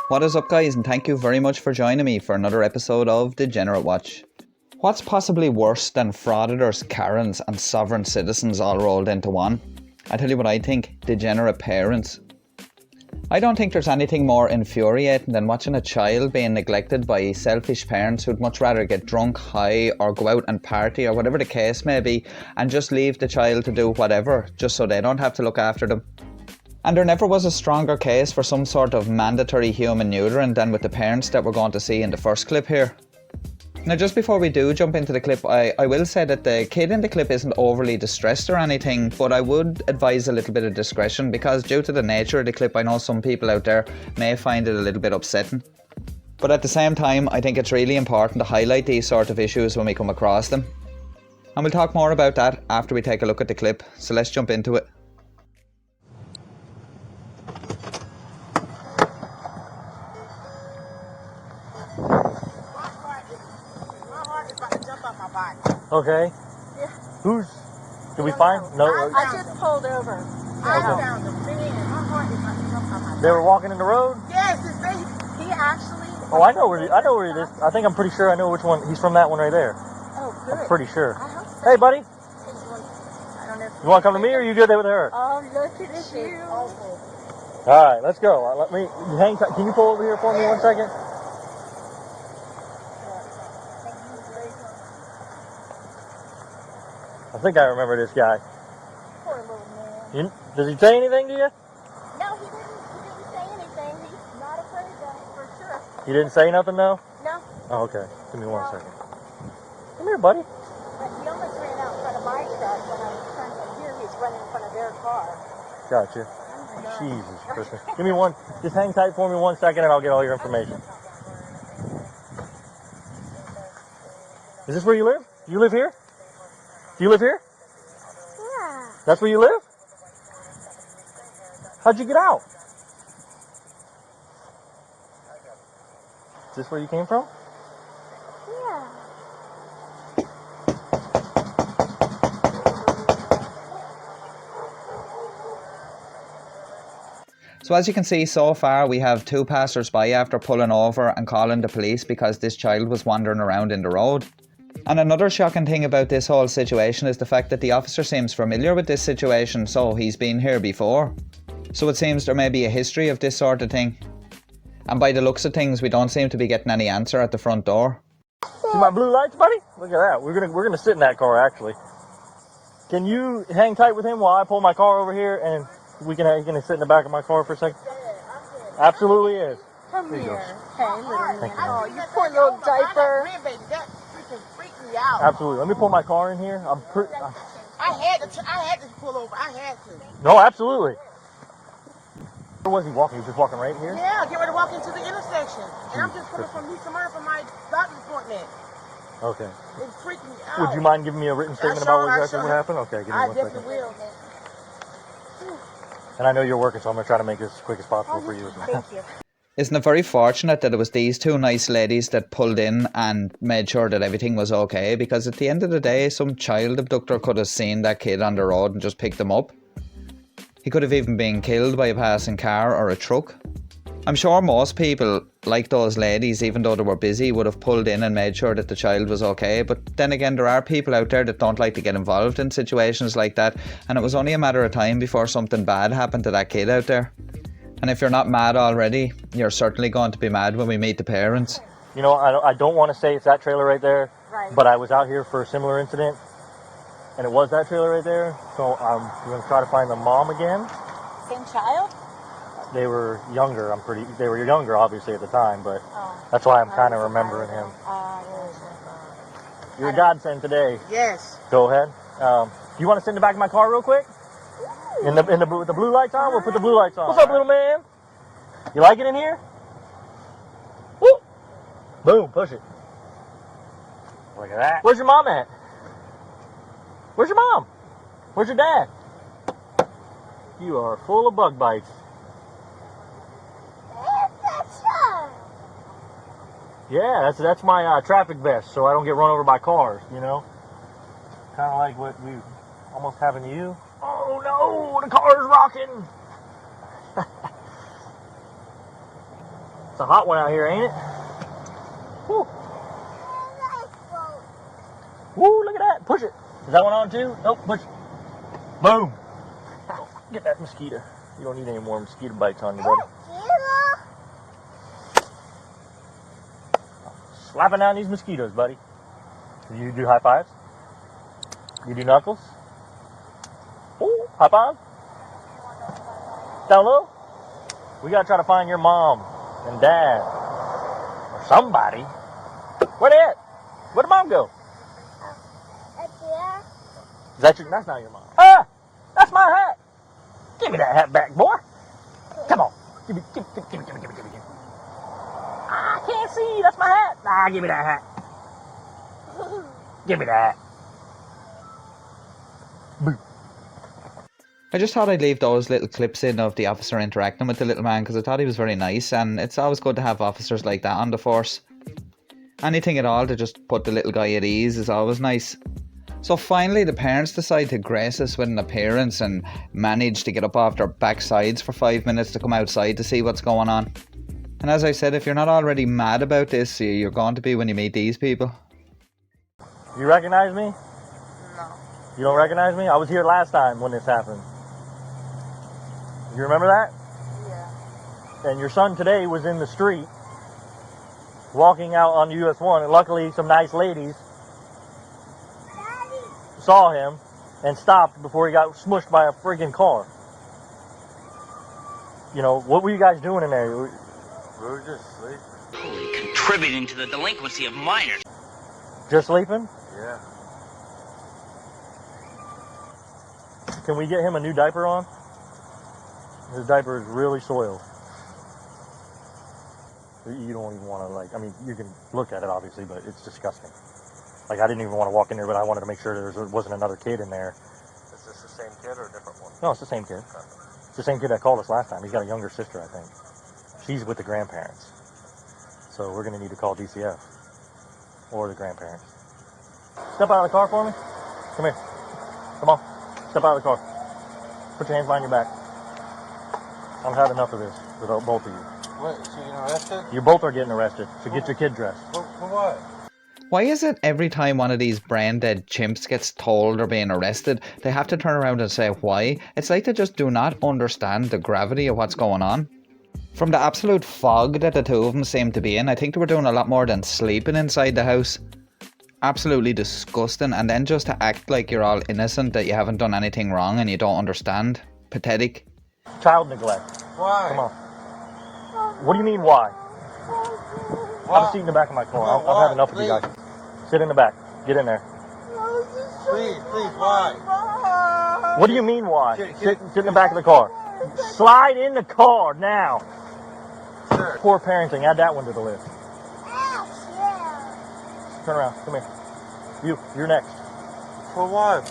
What is up, guys, and thank you very much for joining me for another episode of Degenerate Watch. What's possibly worse than frauditors, Karens and sovereign citizens all rolled into one? I tell you what I think, degenerate parents. I don't think there's anything more infuriating than watching a child being neglected by selfish parents who'd much rather get drunk, high, or go out and party, or whatever the case may be, and just leave the child to do whatever, just so they don't have to look after them. And there never was a stronger case for some sort of mandatory human neutering than with the parents that we're going to see in the first clip here. Now, just before we do jump into the clip, I will say that the kid in the clip isn't overly distressed or anything, but I would advise a little bit of discretion because due to the nature of the clip, I know some people out there may find it a little bit upsetting. But at the same time, I think it's really important to highlight these sort of issues when we come across them. And we'll talk more about that after we take a look at the clip, so let's jump into it. Okay. Yeah. Who's? Did we find? No. I just pulled over. I found them. They were walking in the road. Yes, he actually. Oh, I know where it is. I think I'm pretty sure I know which one. He's from that one right there. Oh, good. I'm pretty sure. I hope so. Hey, buddy. I don't know if You want to come to me, or you good there with her? Oh, look at you. All right, let's go. Let me hang tight. Can you pull over here for me 1 second? I think I remember this guy. Poor little man. Does he say anything to you? No, he didn't say anything. He's not afraid though, for sure. He didn't say nothing, though? No. Oh, okay. Give me 1 second. Come here, buddy. But he almost ran out in front of my truck when I was trying to hear he's running in front of their car. Gotcha. Jesus Christmas. Give me one. Just hang tight for me 1 second and I'll get all your information. Is this where you live? Do you live here? Do you live here? Yeah. That's where you live? How'd you get out? Is this where you came from? Yeah. So as you can see so far, we have two passers-by after pulling over and calling the police because this child was wandering around in the road. And another shocking thing about this whole situation is the fact that the officer seems familiar with this situation, so he's been here before. So it seems there may be a history of this sort of thing. And by the looks of things, we don't seem to be getting any answer at the front door. See my blue lights, buddy? Look at that. We're gonna sit in that car, actually. Can you hang tight with him while I pull my car over here and you can sit in the back of my car for a second? Absolutely is. Come here. Hey, little man. you. Oh, you poor little diaper. Absolutely. Let me pull my car in here. I had to pull over. I had to. No, absolutely. Where was he walking? He was just walking right here? Yeah, get ready to walk into the intersection. And I'm just coming from East America for my doctor's appointment. Okay. It's freaking me out. Would you mind giving me a written statement about exactly what happened? Okay, give me I 1 definitely second. will. And I know you're working, so I'm going to try to make this as quick as possible for you. Thank you. Isn't it very fortunate that it was these two nice ladies that pulled in and made sure that everything was okay? Because at the end of the day, some child abductor could have seen that kid on the road and just picked them up. He could have even been killed by a passing car or a truck. I'm sure most people, like those ladies, even though they were busy, would have pulled in and made sure that the child was okay. But then again, there are people out there that don't like to get involved in situations like that, and it was only a matter of time before something bad happened to that kid out there. And if you're not mad already, you're certainly going to be mad when we meet the parents. You know, I don't want to say it's that trailer right there, Right. but I was out here for a similar incident, and it was that trailer right there. So I'm going to try to find the mom again. Same child? They were younger. They were younger, obviously, at the time, but Oh. that's why I'm kind of remembering him. You're a godsend today. Yes. Go ahead. You want to sit in the back of my car real quick? With the blue lights on? We'll put the blue lights on. What's up, little man? You like it in here? Woo! Boom, push it. Look at that. Where's your mom at? Where's your mom? Where's your dad? You are full of bug bites. Yeah, that's my traffic vest, so I don't get run over by cars, you know? Kind of like what we almost having to you. Oh no, the car's rocking! It's a hot one out here, ain't it? Woo. Woo, look at that. Push it. Is that one on too? Nope, push it. Boom. Get that mosquito. You don't need any more mosquito bites on you, buddy. Slapping down these mosquitoes, buddy. You do high fives? You do knuckles? Ooh, high five? Down low? We gotta try to find your mom and dad. Or somebody. Where they at? Where'd mom go? Is that your, that's not your mom. Ah! That's my hat! Give me that hat back, boy. Come on. Give me. I can't see. That's my hat. Ah, give me that hat. Give me that. Boo. I just thought I'd leave those little clips in of the officer interacting with the little man because I thought he was very nice, and it's always good to have officers like that on the force. Anything at all to just put the little guy at ease is always nice. So finally the parents decide to grace us with an appearance and manage to get up off their backsides for 5 minutes to come outside to see what's going on. And as I said, if you're not already mad about this, you're going to be when you meet these people. You recognize me? No. You don't recognize me? I was here last time when this happened. You remember that? Yeah. And your son today was in the street walking out on US 1, and luckily some nice ladies saw him and stopped before he got smushed by a freaking car. You know, what were you guys doing in there? We were just sleeping. Contributing to the delinquency of minors. Just sleeping? Yeah. Can we get him a new diaper on? His diaper is really soiled. You don't even want to, like, I mean, you can look at it obviously, but it's disgusting. Like, I didn't even want to walk in there, but I wanted to make sure there wasn't another kid in there. Is this the same kid or a different one? No, it's the same kid. It's the same kid that called us last time. He's got a younger sister, I think. She's with the grandparents. So we're going to need to call DCF. Or the grandparents. Step out of the car for me. Come here. Come on. Step out of the car. Put your hands behind your back. I've had enough of this with both of you. Wait, so you're arrested? You both are getting arrested, so get your kid dressed. For what? Why is it every time one of these brain dead chimps gets told they're being arrested, they have to turn around and say why? It's like they just do not understand the gravity of what's going on. From the absolute fog that the two of them seem to be in, I think they were doing a lot more than sleeping inside the house. Absolutely disgusting, and then just to act like you're all innocent, that you haven't done anything wrong and you don't understand. Pathetic. Child neglect. Why? Come on. What do you mean why? Have a seat in the back of my car. I've had enough of you guys. Sit in the back. Get in there. Please, why? What do you mean why? Sit in the back of the car. Slide in the car now. Sir. Poor parenting. Add that one to the list. Turn around. Come here. You're next. For what?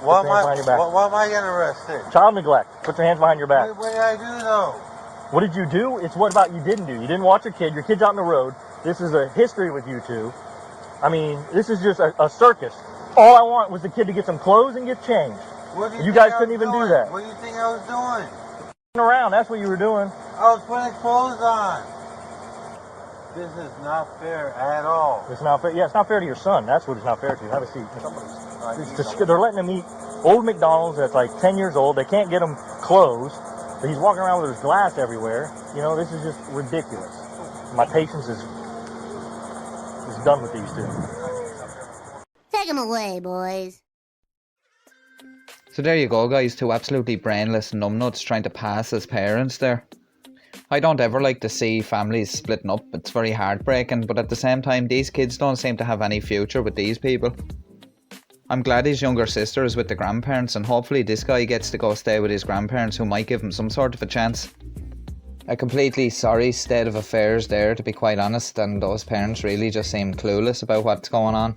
Why Why am I getting arrested? Child neglect. Put your hands behind your back. What did I do though? What did you do? It's what about you didn't do. You didn't watch your kid. Your kid's out on the road. This is a history with you two. I mean, this is just a circus. All I want was the kid to get some clothes and get changed. What do You think guys I couldn't was even do doing? that. What do you think I was doing? Around, that's what you were doing. I was putting clothes on. This is not fair at all. It's not fair. Yeah, it's not fair to your son. That's what it's not fair to. Have a seat. They're letting him eat old McDonald's that's like 10 years old. They can't get him clothes. But he's walking around with his glass everywhere. You know, this is just ridiculous. My patience is done with these two. Take him away, boys. So there you go, guys, two absolutely brainless numbnuts trying to pass as parents there. I don't ever like to see families splitting up. It's very heartbreaking, but at the same time, these kids don't seem to have any future with these people. I'm glad his younger sister is with the grandparents, and hopefully this guy gets to go stay with his grandparents, who might give him some sort of a chance. A completely sorry state of affairs there, to be quite honest, and those parents really just seem clueless about what's going on.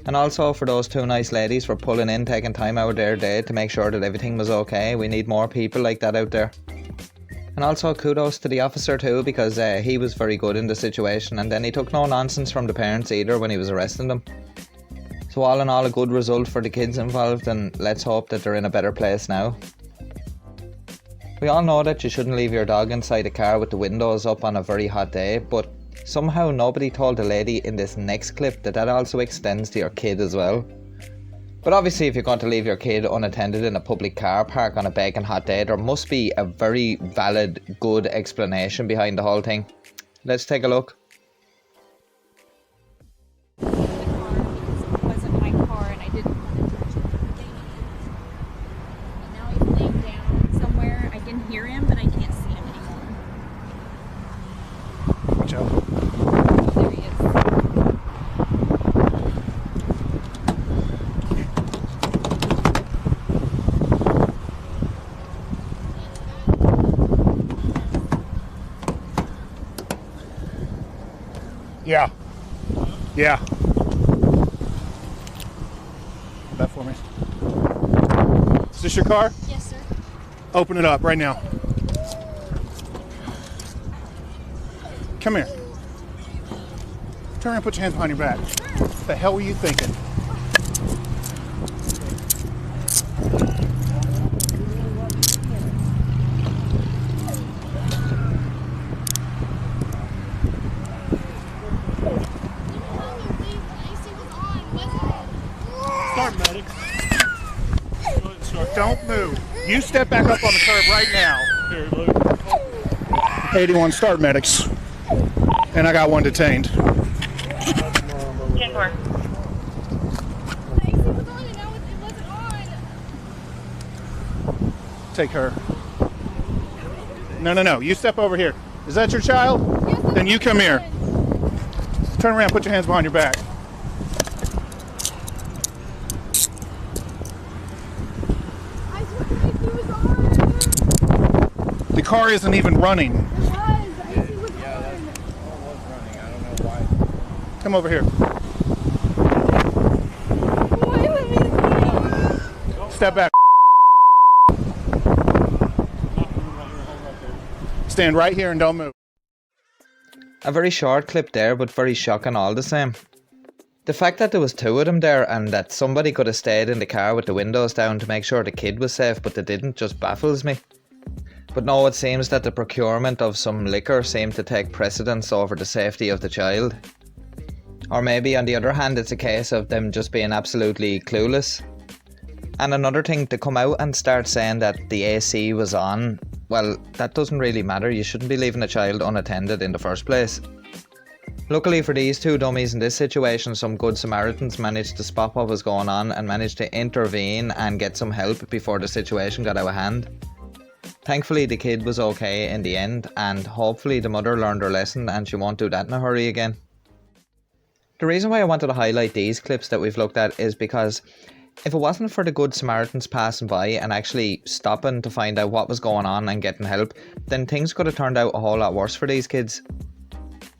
And also for those two nice ladies for pulling in, taking time out of their day to make sure that everything was okay. We need more people like that out there. And also kudos to the officer too, because he was very good in the situation, and then he took no nonsense from the parents either when he was arresting them. So all in all, a good result for the kids involved, and let's hope that they're in a better place now. We all know that you shouldn't leave your dog inside a car with the windows up on a very hot day, but somehow nobody told the lady in this next clip that that also extends to your kid as well. But obviously if you're going to leave your kid unattended in a public car park on a baking hot day, there must be a very valid, good explanation behind the whole thing. Let's take a look. The car wasn't my car and I didn't want to touch it. And now he's laying down somewhere. I can hear him, but I can't see him anymore. Watch out. Oh, there he is. Yeah. Yeah. Hold that for me. Is this your car? Yes, sir. Open it up right now. Come here. Turn around and put your hands behind your back. What the hell were you thinking? Start, medic. Don't move. You step back up on the curb right now. 81, start medics. And I got one detained. 10-4. Take her. No. You step over here. Is that your child? Yes, then you come here. Turn around, put your hands behind your back. The car isn't even running. Come over here. Step back. Stand right here and don't move. A very short clip there, but very shocking all the same. The fact that there was two of them there and that somebody could have stayed in the car with the windows down to make sure the kid was safe but they didn't just baffles me. But no, it seems that the procurement of some liquor seemed to take precedence over the safety of the child. Or maybe on the other hand it's a case of them just being absolutely clueless. And another thing, to come out and start saying that the AC was on, well, that doesn't really matter. You shouldn't be leaving a child unattended in the first place. Luckily for these two dummies in this situation, some good Samaritans managed to spot what was going on and managed to intervene and get some help before the situation got out of hand. Thankfully the kid was okay in the end, and hopefully the mother learned her lesson and she won't do that in a hurry again. The reason why I wanted to highlight these clips that we've looked at is because if it wasn't for the good Samaritans passing by and actually stopping to find out what was going on and getting help, then things could have turned out a whole lot worse for these kids.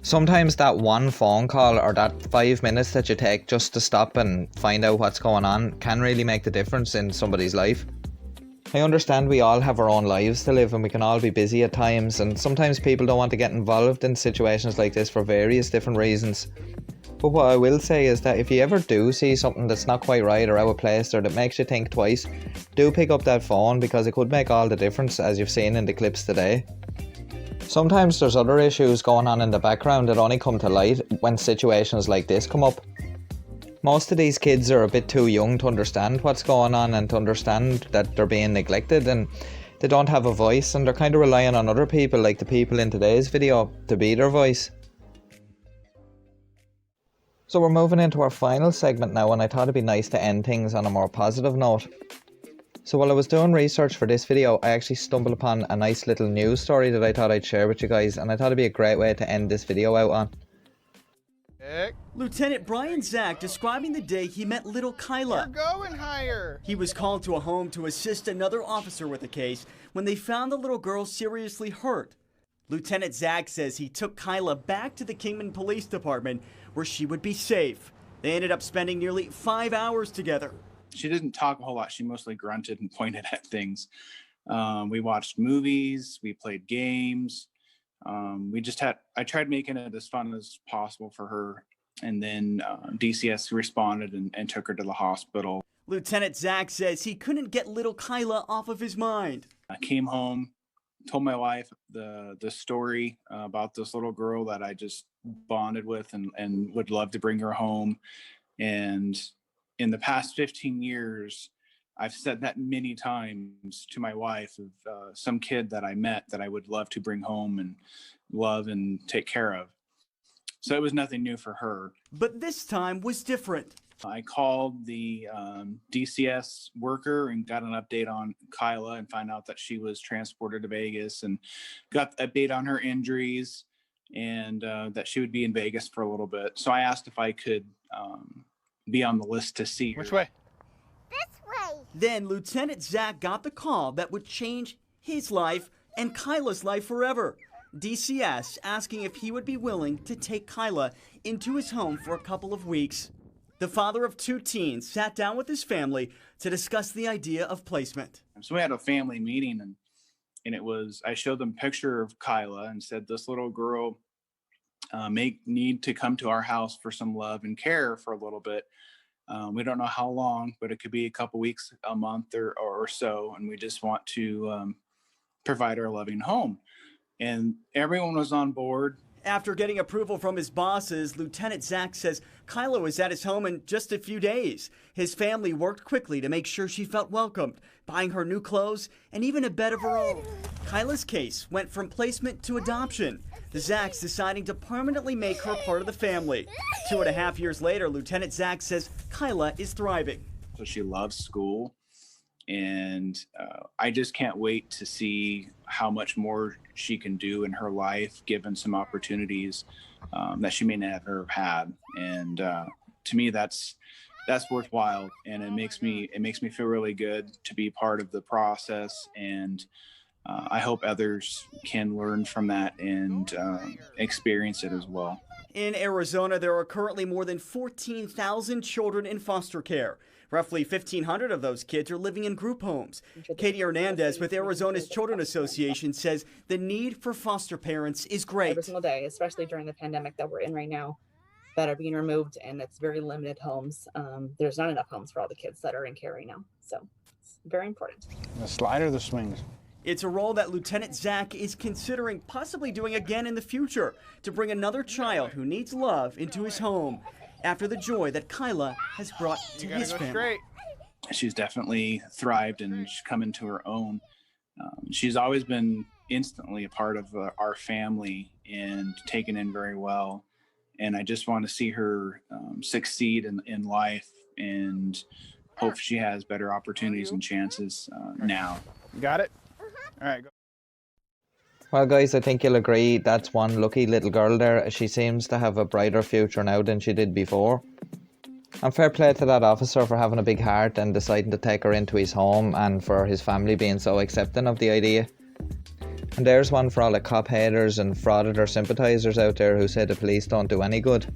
Sometimes that one phone call or that 5 minutes that you take just to stop and find out what's going on can really make the difference in somebody's life. I understand we all have our own lives to live and we can all be busy at times, and sometimes people don't want to get involved in situations like this for various different reasons. But what I will say is that if you ever do see something that's not quite right or out of place or that makes you think twice, do pick up that phone, because it could make all the difference, as you've seen in the clips today. Sometimes there's other issues going on in the background that only come to light when situations like this come up. Most of these kids are a bit too young to understand what's going on and to understand that they're being neglected, and they don't have a voice, and they're kind of relying on other people, like the people in today's video, to be their voice. So we're moving into our final segment now, and I thought it'd be nice to end things on a more positive note. So while I was doing research for this video, I actually stumbled upon a nice little news story that I thought I'd share with you guys, and I thought it'd be a great way to end this video out on. Lieutenant Brian Zach describing the day he met little Kyla. We're going higher. He was called to a home to assist another officer with a case when they found the little girl seriously hurt. Lieutenant Zach says he took Kyla back to the Kingman Police Department where she would be safe. They ended up spending nearly 5 hours together. She didn't talk a whole lot. She mostly grunted and pointed at things. We watched movies. We played games. I tried making it as fun as possible for her. And then DCS responded and took her to the hospital. Lieutenant Zach says he couldn't get little Kyla off of his mind. I came home, told my wife the story about this little girl that I just bonded with and would love to bring her home. And in the past 15 years, I've said that many times to my wife of some kid that I met that I would love to bring home and love and take care of. So it was nothing new for her. But this time was different. I called the DCS worker and got an update on Kyla and found out that she was transported to Vegas, and got the update on her injuries and that she would be in Vegas for a little bit. So I asked if I could be on the list to see her. Which way? This way. Then Lieutenant Zach got the call that would change his life and Kyla's life forever. DCS asking if he would be willing to take Kyla into his home for a couple of weeks. The father of 2 teens sat down with his family to discuss the idea of placement. So we had a family meeting, and it was, I showed them a picture of Kyla and said, this little girl may need to come to our house for some love and care for a little bit. We don't know how long, but it could be a couple weeks, a month or so. And we just want to provide her a loving home. And everyone was on board. After getting approval from his bosses, Lieutenant Zach says Kyla was at his home in just a few days. His family worked quickly to make sure she felt welcomed, buying her new clothes and even a bed of her own. Kyla's case went from placement to adoption, the Zacks deciding to permanently make her part of the family. 2.5 years later, Lieutenant Zach says Kyla is thriving. So she loves school, and I just can't wait to see how much more she can do in her life, given some opportunities that she may never have had. And to me, that's worthwhile, and it makes me feel really good to be part of the process. And I hope others can learn from that and experience it as well. In Arizona, there are currently more than 14,000 children in foster care. Roughly 1,500 of those kids are living in group homes. Katie Hernandez with Arizona's Children Association says the need for foster parents is great. Every single day, especially during the pandemic that we're in right now, that are being removed, and it's very limited homes. There's not enough homes for all the kids that are in care right now. So it's very important. The slide or the swings? It's a role that Lieutenant Zach is considering possibly doing again in the future, to bring another child who needs love into his home, after the joy that Kyla has brought to his family. Straight. She's definitely thrived and she's come into her own. She's always been instantly a part of our family and taken in very well. And I just want to see her succeed in life, and hope she has better opportunities and chances now. Got it? All right, go. Well, guys, I think you'll agree that's one lucky little girl there. She seems to have a brighter future now than she did before. And fair play to that officer for having a big heart and deciding to take her into his home, and for his family being so accepting of the idea. And there's one for all the cop haters and frauditor sympathisers out there who say the police don't do any good.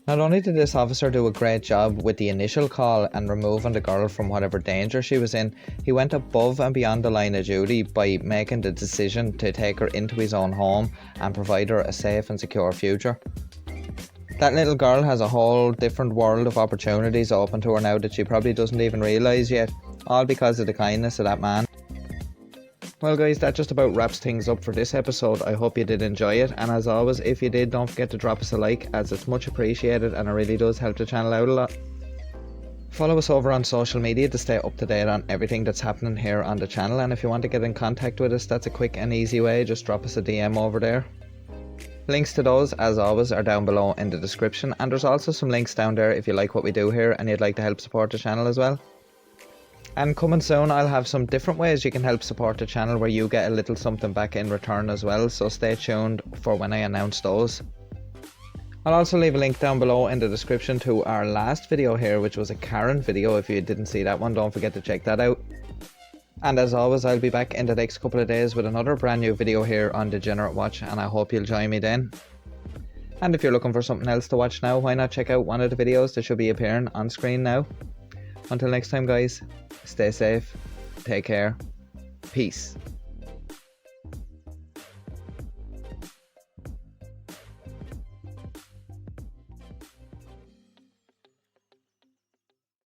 Not only did this officer do a great job with the initial call and removing the girl from whatever danger she was in, he went above and beyond the line of duty by making the decision to take her into his own home and provide her a safe and secure future. That little girl has a whole different world of opportunities open to her now that she probably doesn't even realise yet, all because of the kindness of that man. Well guys, that just about wraps things up for this episode. I hope you did enjoy it, and as always, if you did, don't forget to drop us a like, as it's much appreciated and it really does help the channel out a lot. Follow us over on social media to stay up to date on everything that's happening here on the channel, and if you want to get in contact with us, that's a quick and easy way. Just drop us a DM over there. Links to those, as always, are down below in the description, and there's also some links down there if you like what we do here and you'd like to help support the channel as well. And coming soon, I'll have some different ways you can help support the channel where you get a little something back in return as well, so stay tuned for when I announce those. I'll also leave a link down below in the description to our last video here, which was a Karen video. If you didn't see that one, don't forget to check that out. And as always, I'll be back in the next couple of days with another brand new video here on Degenerate Watch, and I hope you'll join me then. And if you're looking for something else to watch now, why not check out one of the videos that should be appearing on screen now. Until next time guys, stay safe, take care, peace.